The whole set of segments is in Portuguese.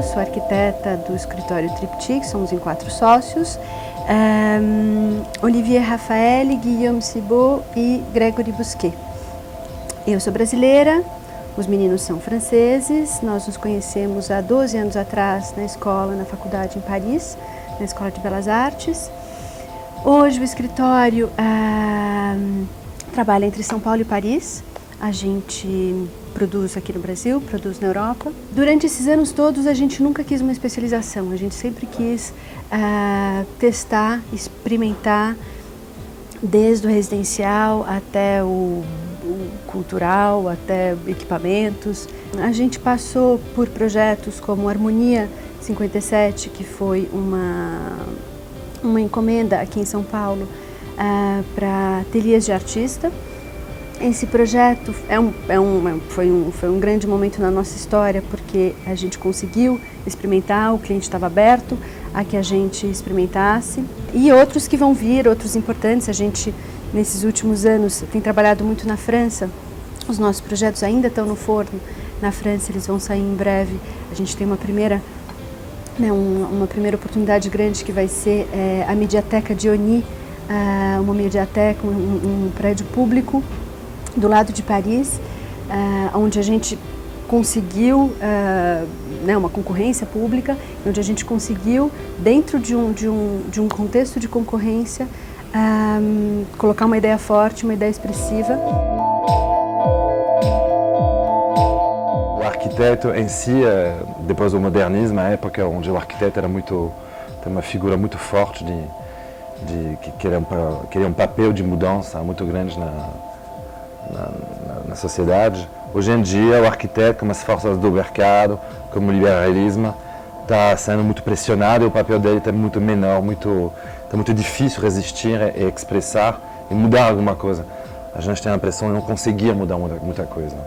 sou arquiteta do escritório Triptyque, somos em 4 sócios. Olivier Rafael, Guillaume Cibot e Gregory Bousquet. Eu sou brasileira, os meninos são franceses, nós nos conhecemos há 12 anos atrás na escola, na faculdade em Paris, na Escola de Belas Artes. Hoje o escritório trabalha entre São Paulo e Paris. A gente produz aqui no Brasil, produz na Europa. Durante esses anos todos a gente nunca quis uma especialização, a gente sempre quis testar, experimentar, desde o residencial até o cultural, até equipamentos. A gente passou por projetos como Harmonia 57, que foi uma encomenda aqui em São Paulo para ateliês de artista. Esse projeto foi um grande momento na nossa história, porque a gente conseguiu experimentar, o cliente estava aberto a que a gente experimentasse. E outros que vão vir, outros importantes. A gente, nesses últimos anos, tem trabalhado muito na França. Os nossos projetos ainda estão no forno. Na França eles vão sair em breve. A gente tem uma primeira oportunidade grande que vai ser a Mediateca Diony, uma mediateca, um prédio público do lado de Paris, onde a gente conseguiu uma concorrência pública, onde a gente conseguiu, dentro de um contexto de concorrência, colocar uma ideia forte, uma ideia expressiva. O arquiteto em si, depois do modernismo, a época onde o arquiteto era tem uma figura muito forte que queria um papel de mudança muito grande na sociedade. Hoje em dia, o arquiteto, como as forças do mercado, como o liberalismo, está sendo muito pressionado e o papel dele está muito menor, está muito difícil resistir e expressar e mudar alguma coisa. A gente tem a impressão de não conseguir mudar muita coisa.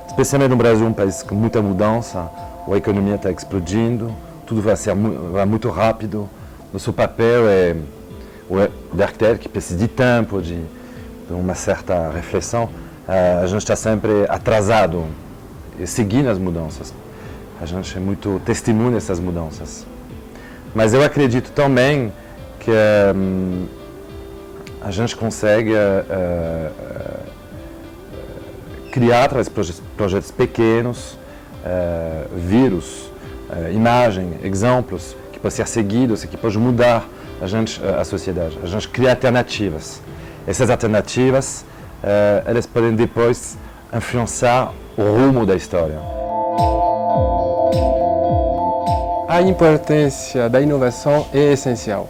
Especialmente no Brasil, um país com muita mudança, a economia está explodindo, tudo vai muito rápido. Nosso papel é o arquiteto que precisa de tempo, de uma certa reflexão. A gente está sempre atrasado e seguindo as mudanças. A gente é muito testemunha dessas mudanças. Mas eu acredito também que a gente consegue criar através de projetos pequenos, vírus, imagem, exemplos que podem ser seguidos e que podem mudar a sociedade. A gente cria alternativas. Essas alternativas, elas podem depois influenciar o rumo da história. A importância da inovação é essencial.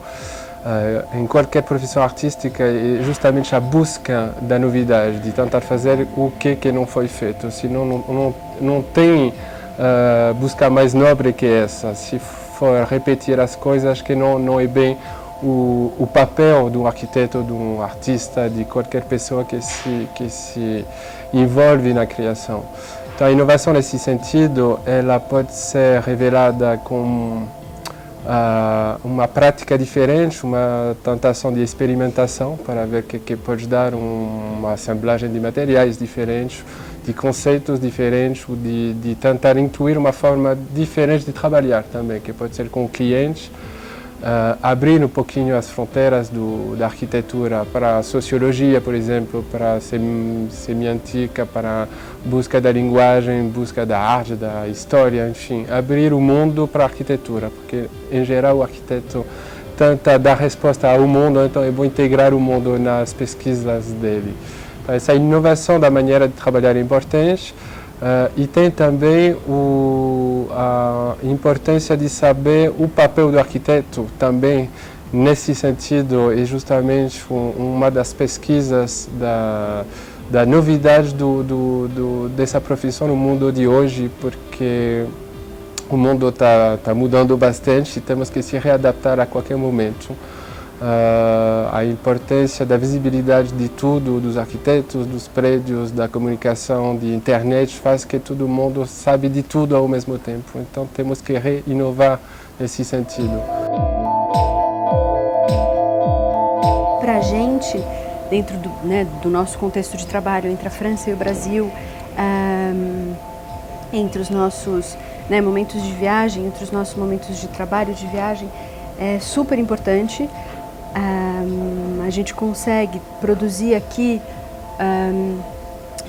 Em qualquer profissão artística é justamente a busca da novidade, de tentar fazer o que não foi feito. Senão não tem busca mais nobre que essa. Se for repetir as coisas, que não é bem o papel de um arquiteto, de um artista, de qualquer pessoa que se envolve na criação. Então, a inovação nesse sentido, ela pode ser revelada com uma prática diferente, uma tentação de experimentação para ver que pode dar uma assemblagem de materiais diferentes, de conceitos diferentes, de tentar incluir uma forma diferente de trabalhar também, que pode ser com o cliente, abrir um pouquinho as fronteiras da arquitetura para a sociologia, por exemplo, para a semiótica, para a busca da linguagem, busca da arte, da história, enfim, abrir o mundo para a arquitetura, porque em geral o arquiteto tenta dar resposta ao mundo, então é bom integrar o mundo nas pesquisas dele. Então, essa inovação da maneira de trabalhar é importante. E tem também a importância de saber o papel do arquiteto também nesse sentido, é justamente uma das pesquisas da novidade dessa profissão no mundo de hoje, porque o mundo está mudando bastante e temos que se readaptar a qualquer momento. A importância da visibilidade de tudo, dos arquitetos, dos prédios, da comunicação, de internet, faz que todo mundo sabe de tudo ao mesmo tempo. Então temos que reinovar nesse sentido. Para a gente, dentro do nosso contexto de trabalho entre a França e o Brasil, entre os nossos né, momentos de viagem, entre os nossos momentos de trabalho, de viagem, é super importante. A gente consegue produzir aqui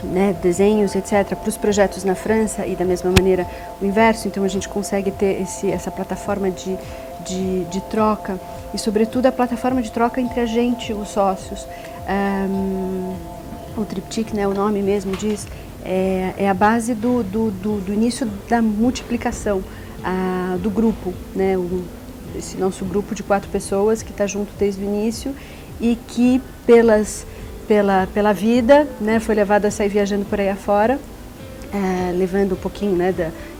né, desenhos, etc., para os projetos na França e da mesma maneira o inverso, então a gente consegue ter essa plataforma de troca e sobretudo a plataforma de troca entre a gente, os sócios. O triptyque, né, o nome mesmo diz, é a base do início da multiplicação do grupo, né, esse nosso grupo de 4 pessoas que está junto desde o início e que pela vida, né, foi levado a sair viajando por aí afora, levando um pouquinho, né,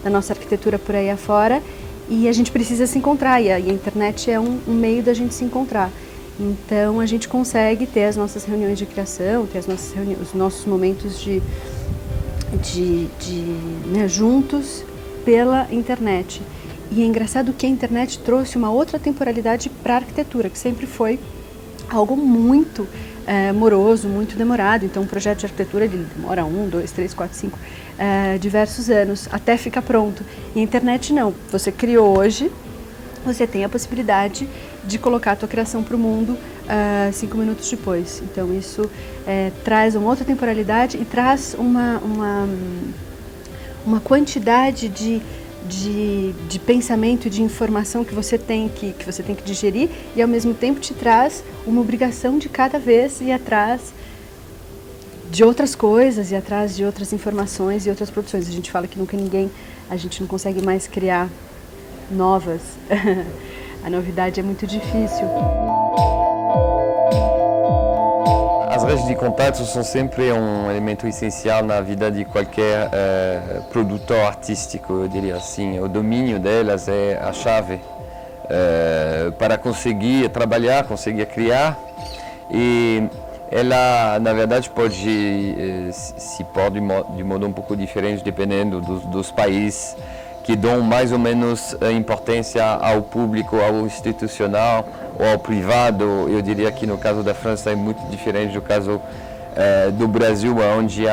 da nossa arquitetura por aí afora, e a gente precisa se encontrar, e a internet é um meio da gente se encontrar. Então a gente consegue ter as nossas reuniões de criação, ter os nossos momentos né, juntos pela internet. E é engraçado que a internet trouxe uma outra temporalidade para a arquitetura, que sempre foi algo muito moroso, muito demorado. Então um projeto de arquitetura ele demora 1, 2, 3, 4, 5, diversos anos até ficar pronto. E a internet não, você criou hoje, você tem a possibilidade de colocar a tua criação para o mundo 5 minutos depois. Então isso traz uma outra temporalidade e traz uma quantidade de pensamento e de informação que você tem que digerir e ao mesmo tempo te traz uma obrigação de cada vez ir atrás de outras coisas e atrás de outras informações e outras produções. A gente fala que a gente não consegue mais criar novas. A novidade é muito difícil. As redes de contato são sempre um elemento essencial na vida de qualquer produtor artístico, eu diria assim. O domínio delas é a chave para conseguir trabalhar, conseguir criar. E ela, na verdade, pode se pôr de modo um pouco diferente dependendo dos países que dão mais ou menos importância ao público, ao institucional ou ao privado. Eu diria que no caso da França é muito diferente do caso do Brasil, onde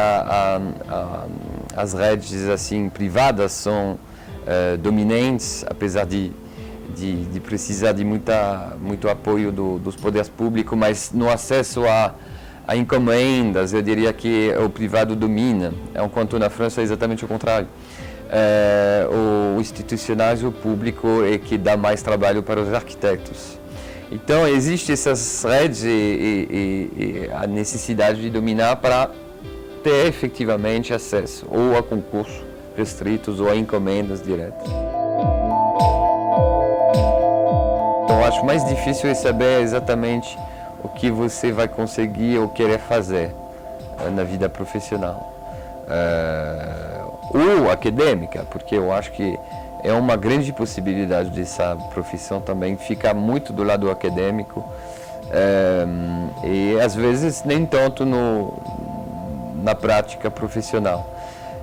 as redes assim privadas são dominantes, apesar de precisar de muito apoio dos poderes públicos, mas no acesso a encomendas, eu diria que o privado domina, enquanto na França é exatamente o contrário. O institucional, o público é que dá mais trabalho para os arquitetos. Então existem essas redes e a necessidade de dominar para ter efetivamente acesso ou a concursos restritos ou a encomendas diretas. Então acho mais difícil é saber exatamente o que você vai conseguir ou querer fazer na vida profissional. Ou acadêmica, porque eu acho que é uma grande possibilidade dessa profissão também ficar muito do lado acadêmico e às vezes nem tanto na prática profissional.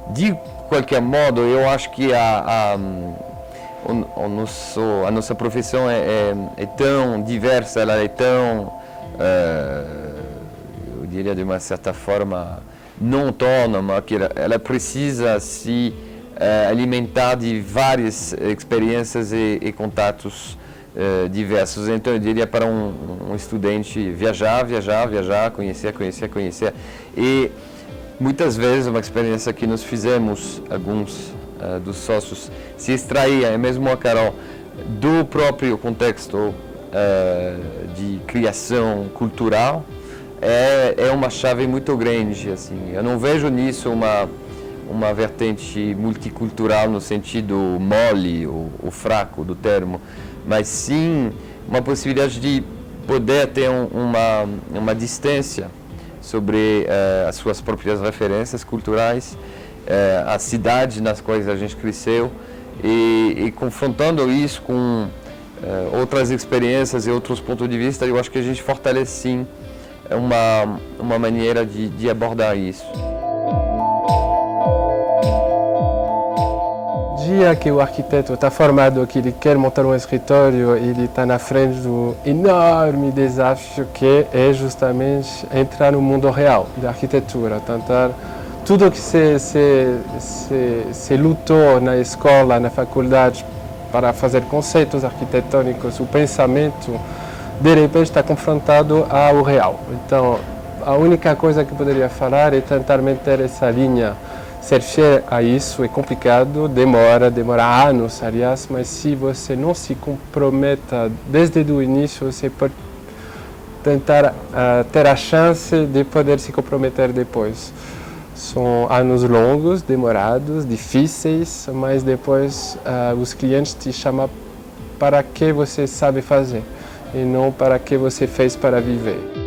De qualquer modo, eu acho que a nossa profissão é tão diversa, ela é tão, eu diria de uma certa forma, não autônoma, que ela precisa se alimentar de várias experiências e contatos diversos. Então eu diria para um estudante viajar, conhecer. E muitas vezes uma experiência que nós fizemos, alguns dos sócios, se extraía, mesmo a Carol, do próprio contexto de criação cultural, é uma chave muito grande, assim. Eu não vejo nisso uma vertente multicultural no sentido mole ou fraco do termo, mas sim uma possibilidade de poder ter uma distância sobre as suas próprias referências culturais, a cidade nas quais a gente cresceu e confrontando isso com outras experiências e outros pontos de vista, eu acho que a gente fortalece sim uma maneira de abordar isso. Dia que o arquiteto está formado, que ele quer montar um escritório, ele está na frente do enorme desafio que é justamente entrar no mundo real da arquitetura, tentar tudo que se lutou na escola, na faculdade, para fazer conceitos arquitetônicos, o pensamento, de repente está confrontado ao real. Então, a única coisa que poderia falar é tentar manter essa linha. Ser fiel a isso é complicado, demora anos, aliás, mas se você não se comprometa desde o início, você pode tentar ter a chance de poder se comprometer depois. São anos longos, demorados, difíceis, mas depois os clientes te chamam para que você sabe fazer e não para que você fez para viver.